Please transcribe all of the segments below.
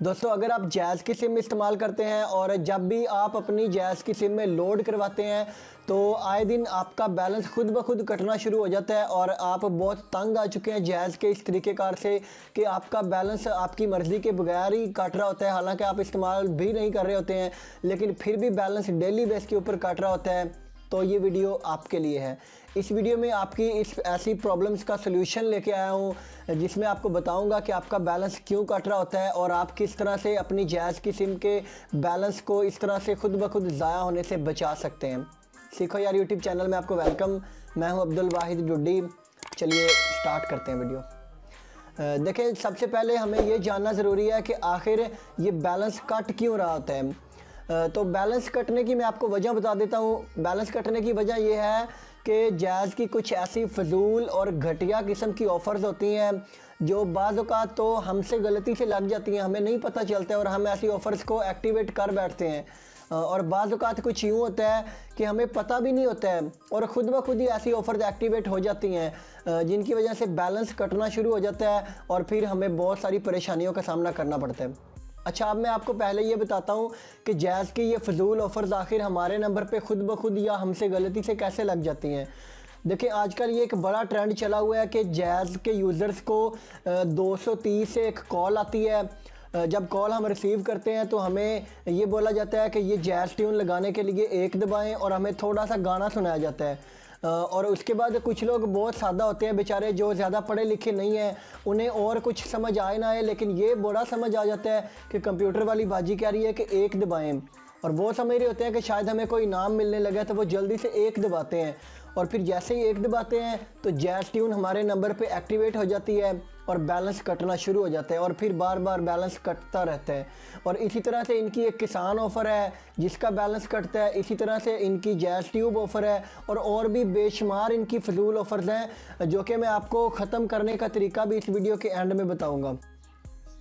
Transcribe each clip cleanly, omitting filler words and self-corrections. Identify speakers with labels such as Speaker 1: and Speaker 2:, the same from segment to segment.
Speaker 1: दोस्तों, अगर आप जैज़ की सिम इस्तेमाल करते हैं और जब भी आप अपनी जैज़ की सिम में लोड करवाते हैं तो आए दिन आपका बैलेंस खुद ब खुद कटना शुरू हो जाता है और आप बहुत तंग आ चुके हैं जैज़ के इस तरीक़ेकार से कि आपका बैलेंस आपकी मर्ज़ी के बगैर ही कट रहा होता है। हालांकि आप इस्तेमाल भी नहीं कर रहे होते हैं, लेकिन फिर भी बैलेंस डेली बेस के ऊपर कट रहा होता है। तो ये वीडियो आपके लिए है। इस वीडियो में आपकी इस ऐसी प्रॉब्लम्स का सलूशन लेके आया हूँ जिसमें आपको बताऊंगा कि आपका बैलेंस क्यों कट रहा होता है और आप किस तरह से अपनी जैज़ की सिम के बैलेंस को इस तरह से खुद ब खुद ज़ाया होने से बचा सकते हैं। सीखो यार यूट्यूब चैनल में आपको वेलकम। मैं हूँ अब्दुल वाहिद डुड्डी। चलिए स्टार्ट करते हैं वीडियो। देखें, सबसे पहले हमें ये जानना ज़रूरी है कि आखिर ये बैलेंस कट क्यों रहा होता है। तो बैलेंस कटने की मैं आपको वजह बता देता हूँ। बैलेंस कटने की वजह यह है कि जैज़ की कुछ ऐसी फजूल और घटिया किस्म की ऑफ़र्स होती हैं जो बाज़ औक़ात तो हमसे गलती से लग जाती हैं, हमें नहीं पता चलता है और हम ऐसी ऑफ़र्स को एक्टिवेट कर बैठते हैं। और बाज़ औक़ात कुछ यूँ होता है कि हमें पता भी नहीं होता है और ख़ुद ब खुद ही ऐसी ऑफ़र्स एक्टिवेट हो जाती हैं जिनकी वजह से बैलेंस कटना शुरू हो जाता है और फिर हमें बहुत सारी परेशानियों का सामना करना पड़ता है। अच्छा, अब मैं आपको पहले ये बताता हूँ कि जैज़ की ये फजूल ऑफ़र्स आखिर हमारे नंबर पे खुद ब खुद या हमसे गलती से कैसे लग जाती हैं। देखिए, आजकल ये एक बड़ा ट्रेंड चला हुआ है कि जैज़ के यूज़र्स को 230 से एक कॉल आती है। जब कॉल हम रिसीव करते हैं तो हमें ये बोला जाता है कि ये जैज़ ट्यून लगाने के लिए 1 दबाएं और हमें थोड़ा सा गाना सुनाया जाता है। और उसके बाद कुछ लोग बहुत सादा होते हैं बेचारे, जो ज़्यादा पढ़े लिखे नहीं हैं, उन्हें और कुछ समझ आए ना आए, लेकिन ये बड़ा समझ आ जाता है कि कंप्यूटर वाली बाजी कह रही है कि 1 दबाएं। और वो समझ रहे होते हैं कि शायद हमें कोई इनाम मिलने लगा, तो वो जल्दी से 1 दबाते हैं और फिर जैसे ही 1 दबाते हैं तो जैज़ ट्यून हमारे नंबर पे एक्टिवेट हो जाती है और बैलेंस कटना शुरू हो जाता है और फिर बार बार बैलेंस कटता रहता है। और इसी तरह से इनकी एक किसान ऑफ़र है जिसका बैलेंस कटता है। इसी तरह से इनकी जैज़ ट्यूब ऑफ़र है और भी बेशुमार इनकी फजूल ऑफ़र्स हैं जो कि मैं आपको ख़त्म करने का तरीका भी इस वीडियो के एंड में बताऊँगा।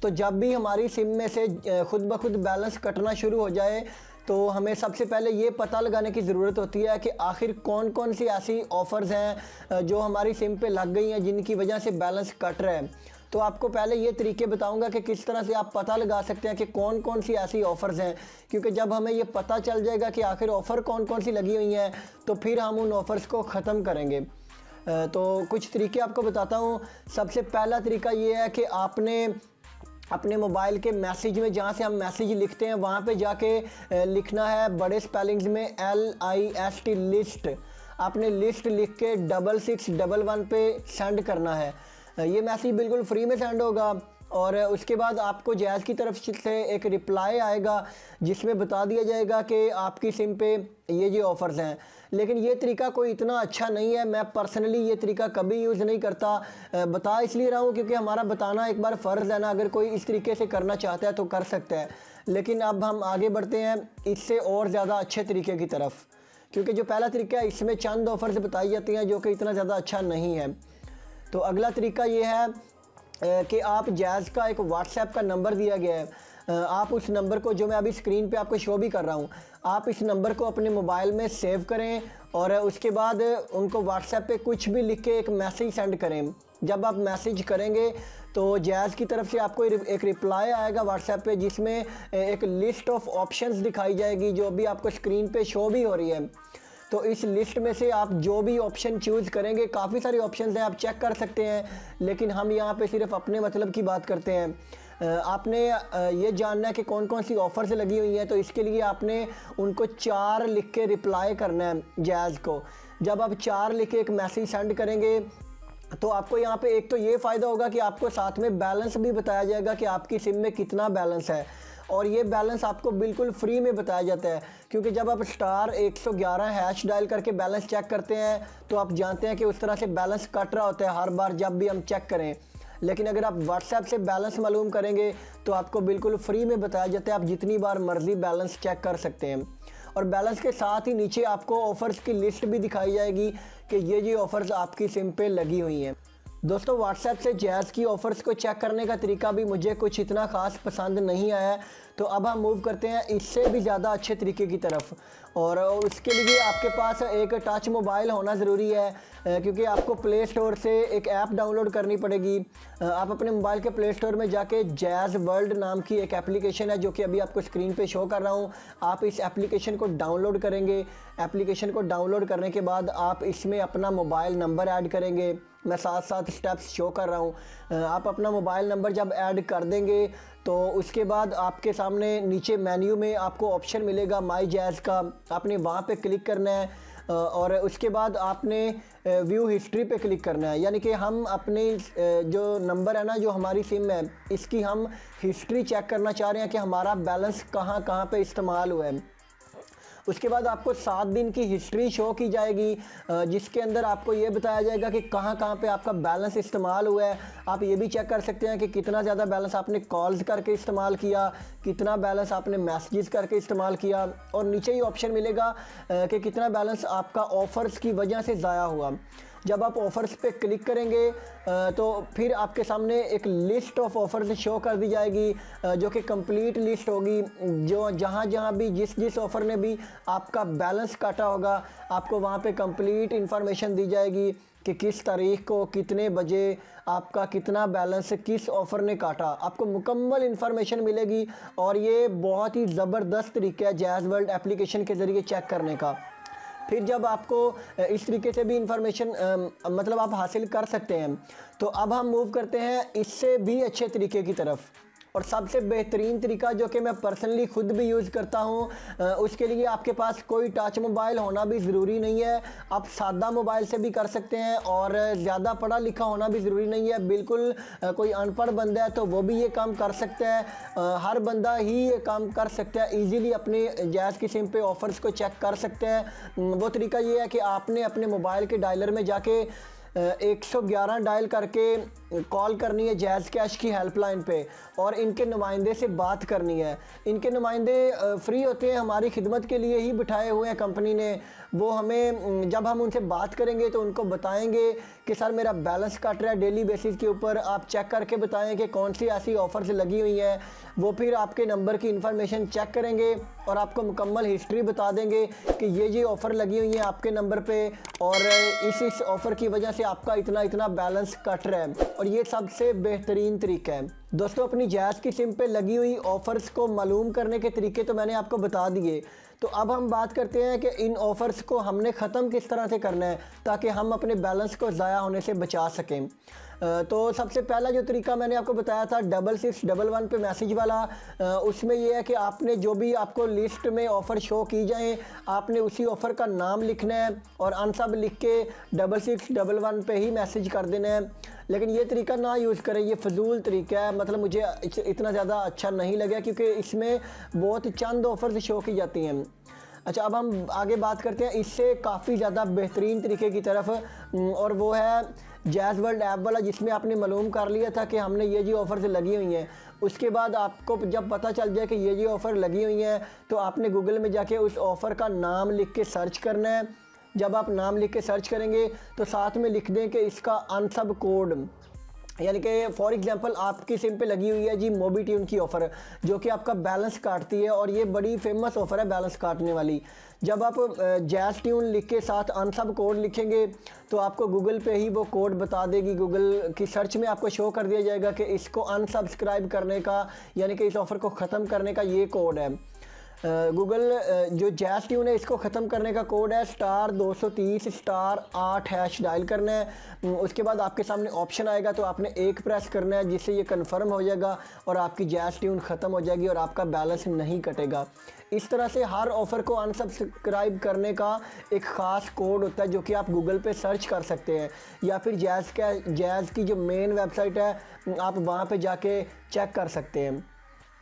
Speaker 1: तो जब भी हमारी सिम में से खुद ब खुद बैलेंस कटना शुरू हो जाए तो हमें सबसे पहले ये पता लगाने की ज़रूरत होती है कि आखिर कौन कौन सी ऐसी ऑफ़र्स हैं जो हमारी सिम पे लग गई हैं जिनकी वजह से बैलेंस कट रहा है। तो आपको पहले ये तरीके बताऊंगा कि किस तरह से आप पता लगा सकते हैं कि कौन कौन सी ऐसी ऑफ़र्स हैं, क्योंकि जब हमें ये पता चल जाएगा कि आखिर ऑफ़र कौन कौन सी लगी हुई हैं तो फिर हम उन ऑफ़र्स को ख़त्म करेंगे। तो कुछ तरीके आपको बताता हूँ। सबसे पहला तरीका ये है कि आपने अपने मोबाइल के मैसेज में, जहाँ से हम मैसेज लिखते हैं, वहाँ पे जाके लिखना है बड़े स्पेलिंग्स में LIST लिस्ट। आपने लिस्ट लिख के 6611 पे सेंड करना है। ये मैसेज बिल्कुल फ्री में सेंड होगा और उसके बाद आपको जैज़ की तरफ से एक रिप्लाई आएगा जिसमें बता दिया जाएगा कि आपकी सिम पे ये ऑफ़र्स हैं। लेकिन ये तरीका कोई इतना अच्छा नहीं है। मैं पर्सनली ये तरीका कभी यूज़ नहीं करता। बता इसलिए रहा हूँ क्योंकि हमारा बताना एक बार फ़र्ज़ है ना। अगर कोई इस तरीके से करना चाहता है तो कर सकता है, लेकिन अब हम आगे बढ़ते हैं इससे और ज़्यादा अच्छे तरीके की तरफ, क्योंकि जो पहला तरीका है इसमें चंद ऑफ़र्स बताई जाती हैं जो कि इतना ज़्यादा अच्छा नहीं है। तो अगला तरीका ये है कि आप जैज़ का एक व्हाट्सएप का नंबर दिया गया है, आप उस नंबर को, जो मैं अभी स्क्रीन पे आपको शो भी कर रहा हूँ, आप इस नंबर को अपने मोबाइल में सेव करें और उसके बाद उनको व्हाट्सएप पे कुछ भी लिख के एक मैसेज सेंड करें। जब आप मैसेज करेंगे तो जैज़ की तरफ से आपको एक रिप्लाई आएगा व्हाट्सएप पे जिसमें एक लिस्ट ऑफ ऑप्शंस दिखाई जाएगी जो अभी आपको स्क्रीन पे शो भी हो रही है। तो इस लिस्ट में से आप जो भी ऑप्शन चूज़ करेंगे, काफ़ी सारे ऑप्शंस हैं, आप चेक कर सकते हैं, लेकिन हम यहाँ पे सिर्फ अपने मतलब की बात करते हैं। आपने ये जानना है कि कौन कौन सी ऑफ़र्स लगी हुई हैं, तो इसके लिए आपने उनको 4 लिख के रिप्लाई करना है जैज़ को। जब आप 4 लिख के एक मैसेज सेंड करेंगे तो आपको यहाँ पे एक तो ये फ़ायदा होगा कि आपको साथ में बैलेंस भी बताया जाएगा कि आपकी सिम में कितना बैलेंस है, और ये बैलेंस आपको बिल्कुल फ्री में बताया जाता है, क्योंकि जब आप *111# डायल करके बैलेंस चेक करते हैं तो आप जानते हैं कि उस तरह से बैलेंस कट रहा होता है हर बार जब भी हम चेक करें। लेकिन अगर आप व्हाट्सएप से बैलेंस मालूम करेंगे तो आपको बिल्कुल फ्री में बताया जाता है, आप जितनी बार मर्ज़ी बैलेंस चेक कर सकते हैं। और बैलेंस के साथ ही नीचे आपको ऑफ़र्स की लिस्ट भी दिखाई जाएगी कि ये ऑफ़र्स आपकी सिम पे लगी हुई हैं। दोस्तों व्हाट्सएप से जैज़ की ऑफ़र्स को चेक करने का तरीका भी मुझे कुछ इतना ख़ास पसंद नहीं आया, तो अब हम मूव करते हैं इससे भी ज़्यादा अच्छे तरीके की तरफ। और उसके लिए आपके पास एक टच मोबाइल होना ज़रूरी है, क्योंकि आपको प्ले स्टोर से एक ऐप डाउनलोड करनी पड़ेगी। आप अपने मोबाइल के प्ले स्टोर में जाके जैज़ वर्ल्ड नाम की एक एप्लीकेशन है जो कि अभी आपको स्क्रीन पे शो कर रहा हूँ, आप इस एप्लीकेशन को डाउनलोड करेंगे। एप्लीकेशन को डाउनलोड करने के बाद आप इसमें अपना मोबाइल नंबर ऐड करेंगे। मैं साथ साथ स्टेप्स शो कर रहा हूँ। आप अपना मोबाइल नंबर जब ऐड कर देंगे तो उसके बाद आपके सामने नीचे मेन्यू में आपको ऑप्शन मिलेगा माई जैज़ का, आपने वहाँ पे क्लिक करना है और उसके बाद आपने व्यू हिस्ट्री पे क्लिक करना है। यानी कि हम अपने जो नंबर है ना, जो हमारी सिम है, इसकी हम हिस्ट्री चेक करना चाह रहे हैं कि हमारा बैलेंस कहाँ कहाँ पे इस्तेमाल हुआ है। उसके बाद आपको 7 दिन की हिस्ट्री शो की जाएगी, जिसके अंदर आपको ये बताया जाएगा कि कहाँ कहाँ पे आपका बैलेंस इस्तेमाल हुआ है। आप ये भी चेक कर सकते हैं कि कितना ज़्यादा बैलेंस आपने कॉल्स करके इस्तेमाल किया, कितना बैलेंस आपने मैसेजेस करके इस्तेमाल किया, और नीचे ही ऑप्शन मिलेगा कि कितना बैलेंस आपका ऑफ़र्स की वजह से ज़ाया हुआ। जब आप ऑफ़र्स पे क्लिक करेंगे तो फिर आपके सामने एक लिस्ट ऑफ ऑफ़र्स शो कर दी जाएगी, जो कि कंप्लीट लिस्ट होगी। जो जहाँ जहाँ भी जिस ऑफ़र ने भी आपका बैलेंस काटा होगा, आपको वहाँ पे कंप्लीट इन्फॉर्मेशन दी जाएगी कि किस तारीख को कितने बजे आपका कितना बैलेंस किस ऑफ़र ने काटा। आपको मुकम्मल इन्फॉर्मेशन मिलेगी और ये बहुत ही ज़बरदस्त तरीका है जैज़ वर्ल्ड एप्लीकेशन के ज़रिए चेक करने का। फिर जब आपको इस तरीके से भी इंफॉर्मेशन मतलब आप हासिल कर सकते हैं, तो अब हम मूव करते हैं इससे भी अच्छे तरीके की तरफ। और सबसे बेहतरीन तरीका जो कि मैं पर्सनली ख़ुद भी यूज़ करता हूँ, उसके लिए आपके पास कोई टच मोबाइल होना भी ज़रूरी नहीं है। आप सादा मोबाइल से भी कर सकते हैं और ज़्यादा पढ़ा लिखा होना भी ज़रूरी नहीं है। बिल्कुल कोई अनपढ़ बंदा है तो वो भी ये काम कर सकता है। हर बंदा ही ये काम कर सकता है, ईज़िली अपनी जैज़ की सिम पे ऑफ़र्स को चेक कर सकते हैं। वो तरीका ये है कि आपने अपने मोबाइल के डायलर में जाके 111 डायल करके कॉल करनी है जैज़ कैश की हेल्पलाइन पे और इनके नुमाइंदे से बात करनी है। इनके नुमाइंदे फ्री होते हैं, हमारी खिदमत के लिए ही बिठाए हुए हैं कंपनी ने। वो हमें जब हम उनसे बात करेंगे तो उनको बताएंगे कि सर मेरा बैलेंस कट रहा है डेली बेसिस के ऊपर, आप चेक करके बताएं कि कौन सी ऐसी ऑफ़र्स लगी हुई हैं। वो फिर आपके नंबर की इन्फॉर्मेशन चेक करेंगे और आपको मुकम्मल हिस्ट्री बता देंगे कि ये ऑफ़र लगी हुई है आपके नंबर पे और इस ऑफ़र की वजह से आपका इतना बैलेंस कट रहा है। और ये सबसे बेहतरीन तरीका है। दोस्तों अपनी जैज़ की सिम पे लगी हुई ऑफ़र्स को मालूम करने के तरीके तो मैंने आपको बता दिए, तो अब हम बात करते हैं कि इन ऑफ़र्स को हमने ख़त्म किस तरह से करना है ताकि हम अपने बैलेंस को ज़ाया होने से बचा सकें। तो सबसे पहला जो तरीका मैंने आपको बताया था 6611 पे मैसेज वाला, उसमें यह है कि आपने जो भी आपको लिस्ट में ऑफ़र शो की जाए, आपने उसी ऑफ़र का नाम लिखना है और अनसब लिख के 6611 पे ही मैसेज कर देना है। लेकिन ये तरीका ना यूज़ करें, ये फजूल तरीका है, मतलब मुझे इतना ज़्यादा अच्छा नहीं लगा क्योंकि इसमें बहुत चंद ऑफ़र्स शो की जाती हैं। अच्छा, अब हम आगे बात करते हैं इससे काफ़ी ज़्यादा बेहतरीन तरीके की तरफ, और वो है जैज़ वर्ल्ड ऐप वाला, जिसमें आपने मालूम कर लिया था कि हमने ये जी ऑफ़र्स लगी हुई हैं। उसके बाद आपको जब पता चल जाए कि ये जी ऑफ़र लगी हुई हैं तो आपने गूगल में जाके उस ऑफ़र का नाम लिख के सर्च करना है। जब आप नाम लिख के सर्च करेंगे तो साथ में लिख दें कि इसका अनसब कोड, यानी कि फॉर एग्जांपल आपकी सिम पे लगी हुई है जी मोबी ट्यून की ऑफ़र जो कि आपका बैलेंस काटती है और ये बड़ी फेमस ऑफ़र है बैलेंस काटने वाली। जब आप जैज़ ट्यून लिख के साथ अनसब कोड लिखेंगे तो आपको गूगल पे ही वो कोड बता देगी, गूगल की सर्च में आपको शो कर दिया जाएगा कि इसको अनसब्सक्राइब करने का, यानी कि इस ऑफ़र को ख़त्म करने का ये कोड है। गूगल जो जैज़ ट्यून है इसको ख़त्म करने का कोड है *230*8# डायल करना है। उसके बाद आपके सामने ऑप्शन आएगा तो आपने 1 प्रेस करना है, जिससे ये कंफर्म हो जाएगा और आपकी जैज़ ट्यून ख़त्म हो जाएगी और आपका बैलेंस नहीं कटेगा। इस तरह से हर ऑफ़र को अनसब्सक्राइब करने का एक ख़ास कोड होता है जो कि आप गूगल पे सर्च कर सकते हैं, या फिर जैज़ की जो मेन वेबसाइट है आप वहाँ पे जाके चेक कर सकते हैं।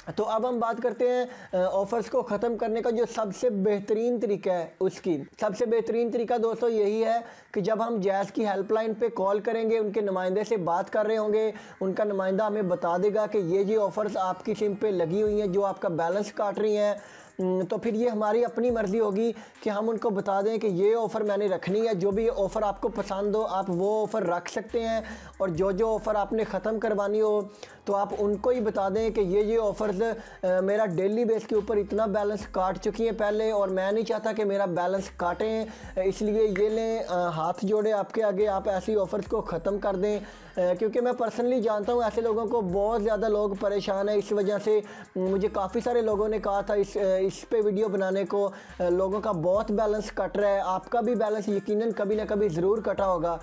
Speaker 1: तो अब हम बात करते हैं ऑफ़र्स को ख़त्म करने का जो सबसे बेहतरीन तरीका है उसकी। सबसे बेहतरीन तरीका दोस्तों यही है कि जब हम जैज़ की हेल्पलाइन पे कॉल करेंगे, उनके नुमाइंदे से बात कर रहे होंगे, उनका नुमाइंदा हमें बता देगा कि ये जी ऑफ़र्स आपकी सिम पे लगी हुई हैं जो आपका बैलेंस काट रही हैं। तो फिर ये हमारी अपनी मर्ज़ी होगी कि हम उनको बता दें कि ये ऑफ़र मैंने रखनी है। जो भी ऑफ़र आपको पसंद हो आप वो ऑफ़र रख सकते हैं, और जो ऑफ़र आपने ख़त्म करवानी हो तो आप उनको ही बता दें कि ये ऑफ़र्स मेरा डेली बेस के ऊपर इतना बैलेंस काट चुकी हैं पहले, और मैं नहीं चाहता कि मेरा बैलेंस काटें, इसलिए ये लें। हाथ जोड़े आपके आगे, आप ऐसी ऑफ़र्स को ख़त्म कर दें। क्योंकि मैं पर्सनली जानता हूँ ऐसे लोगों को, बहुत ज़्यादा लोग परेशान हैं इस वजह से। मुझे काफ़ी सारे लोगों ने कहा था इस पे वीडियो बनाने को, लोगों का बहुत बैलेंस कट रहा है। आपका भी बैलेंस यकीनन कभी ना कभी ज़रूर कटा होगा,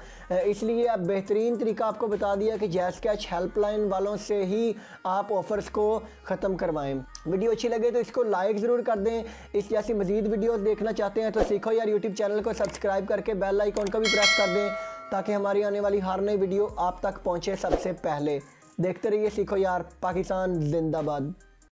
Speaker 1: इसलिए अब बेहतरीन तरीका आपको बता दिया कि जैज़ कैश हेल्पलाइन वालों से ही आप ऑफ़र्स को ख़त्म करवाएं। वीडियो अच्छी लगे तो इसको लाइक ज़रूर कर दें। इस जैसी मज़ीद वीडियो देखना चाहते हैं तो सीखो यार यूट्यूब चैनल को सब्सक्राइब करके बेल आइकॉन को भी प्रेस कर दें, ताकि हमारी आने वाली हर नई वीडियो आप तक पहुँचे सबसे पहले। देखते रहिए सीखो यार, पाकिस्तान जिंदाबाद।